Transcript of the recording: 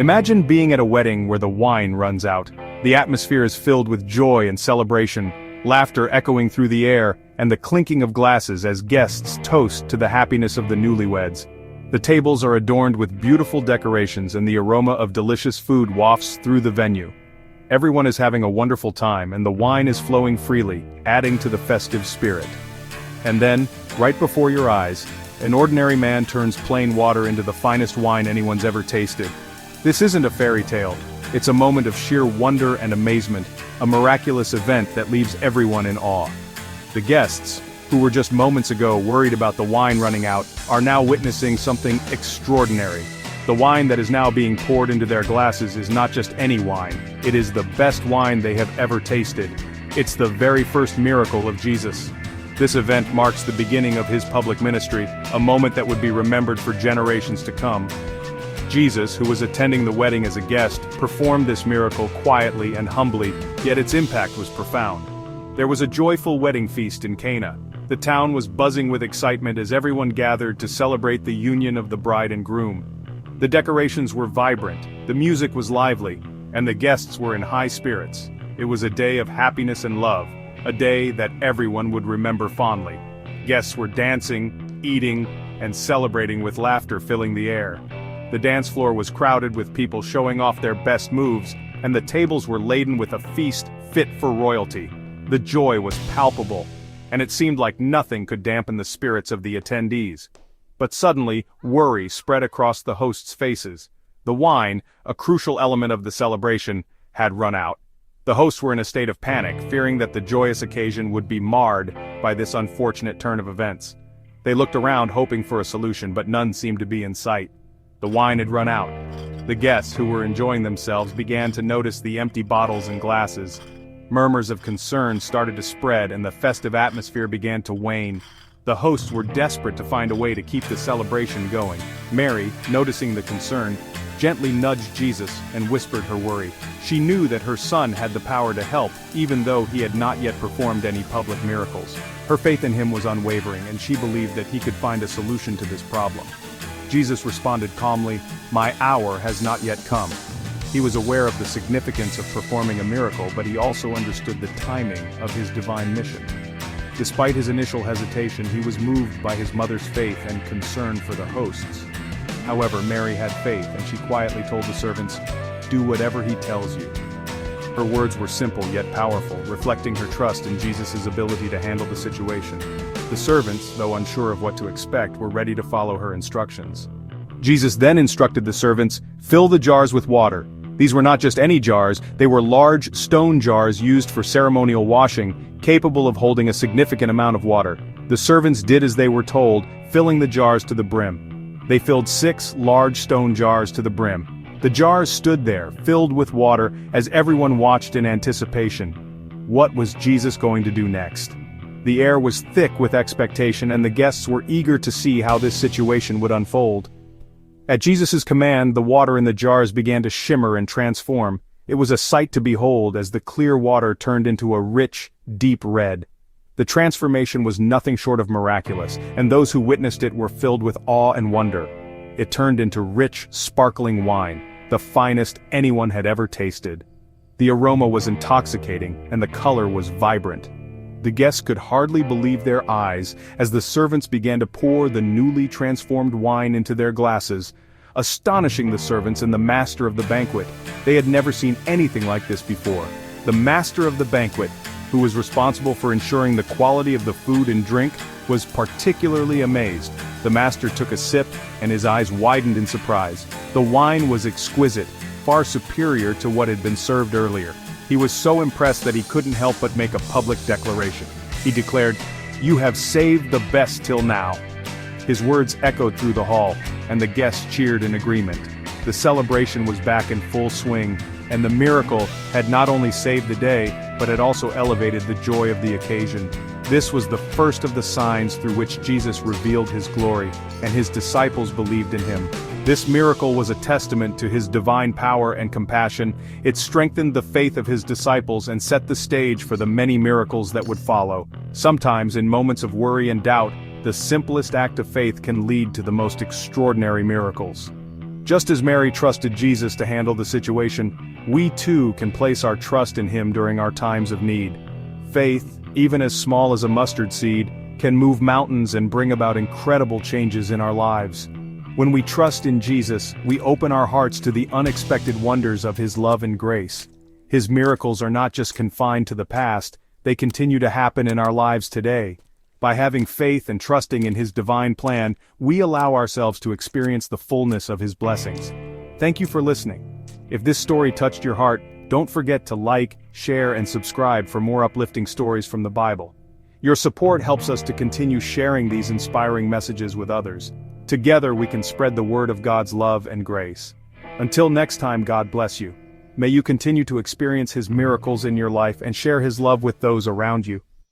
Imagine being at a wedding where the wine runs out. The atmosphere is filled with joy and celebration, laughter echoing through the air, and the clinking of glasses as guests toast to the happiness of the newlyweds. The tables are adorned with beautiful decorations and the aroma of delicious food wafts through the venue. Everyone is having a wonderful time and the wine is flowing freely, adding to the festive spirit. And then, right before your eyes, an ordinary man turns plain water into the finest wine anyone's ever tasted. This isn't a fairy tale. It's a moment of sheer wonder and amazement, a miraculous event that leaves everyone in awe. The guests, who were just moments ago worried about the wine running out, are now witnessing something extraordinary. The wine that is now being poured into their glasses is not just any wine, it is the best wine they have ever tasted. It's the very first miracle of Jesus. This event marks the beginning of his public ministry, a moment that would be remembered for generations to come. Jesus, who was attending the wedding as a guest, performed this miracle quietly and humbly, yet its impact was profound. There was a joyful wedding feast in Cana. The town was buzzing with excitement as everyone gathered to celebrate the union of the bride and groom. The decorations were vibrant, the music was lively, and the guests were in high spirits. It was a day of happiness and love, a day that everyone would remember fondly. Guests were dancing, eating, and celebrating with laughter filling the air. The dance floor was crowded with people showing off their best moves, and the tables were laden with a feast fit for royalty. The joy was palpable, and it seemed like nothing could dampen the spirits of the attendees. But suddenly, worry spread across the hosts' faces. The wine, a crucial element of the celebration, had run out. The hosts were in a state of panic, fearing that the joyous occasion would be marred by this unfortunate turn of events. They looked around hoping for a solution, but none seemed to be in sight. The wine had run out. The guests, who were enjoying themselves, began to notice the empty bottles and glasses. Murmurs of concern started to spread and the festive atmosphere began to wane. The hosts were desperate to find a way to keep the celebration going. Mary, noticing the concern, gently nudged Jesus and whispered her worry. She knew that her son had the power to help, even though he had not yet performed any public miracles. Her faith in him was unwavering, and she believed that he could find a solution to this problem. Jesus responded calmly, "My hour has not yet come." He was aware of the significance of performing a miracle, but he also understood the timing of his divine mission. Despite his initial hesitation, he was moved by his mother's faith and concern for the hosts. However, Mary had faith, and she quietly told the servants, "Do whatever he tells you." Her words were simple yet powerful, reflecting her trust in Jesus' ability to handle the situation. The servants, though unsure of what to expect, were ready to follow her instructions. Jesus then instructed the servants, "Fill the jars with water." These were not just any jars, they were large stone jars used for ceremonial washing, capable of holding a significant amount of water. The servants did as they were told, filling the jars to the brim. They filled 6 large stone jars to the brim. The jars stood there, filled with water, as everyone watched in anticipation. What was Jesus going to do next? The air was thick with expectation, and the guests were eager to see how this situation would unfold. At Jesus' command, the water in the jars began to shimmer and transform. It was a sight to behold as the clear water turned into a rich, deep red. The transformation was nothing short of miraculous, and those who witnessed it were filled with awe and wonder. It turned into rich, sparkling wine, the finest anyone had ever tasted. The aroma was intoxicating, and the color was vibrant. The guests could hardly believe their eyes as the servants began to pour the newly transformed wine into their glasses, astonishing the servants and the master of the banquet. They had never seen anything like this before. The master of the banquet, who was responsible for ensuring the quality of the food and drink, was particularly amazed. The master took a sip, and his eyes widened in surprise. The wine was exquisite, far superior to what had been served earlier. He was so impressed that he couldn't help but make a public declaration. He declared, "You have saved the best till now." His words echoed through the hall, and the guests cheered in agreement. The celebration was back in full swing, and the miracle had not only saved the day, but had also elevated the joy of the occasion. This was the first of the signs through which Jesus revealed his glory, and his disciples believed in him. This miracle was a testament to his divine power and compassion. It strengthened the faith of his disciples and set the stage for the many miracles that would follow. Sometimes, in moments of worry and doubt, the simplest act of faith can lead to the most extraordinary miracles. Just as Mary trusted Jesus to handle the situation, we too can place our trust in him during our times of need. Faith, even as small as a mustard seed, can move mountains and bring about incredible changes in our lives. When we trust in Jesus, we open our hearts to the unexpected wonders of his love and grace. His miracles are not just confined to the past, they continue to happen in our lives today. By having faith and trusting in his divine plan, we allow ourselves to experience the fullness of his blessings. Thank you for listening. If this story touched your heart, don't forget to like, share, and subscribe for more uplifting stories from the Bible. Your support helps us to continue sharing these inspiring messages with others. Together we can spread the word of God's love and grace. Until next time, God bless you. May you continue to experience his miracles in your life and share his love with those around you.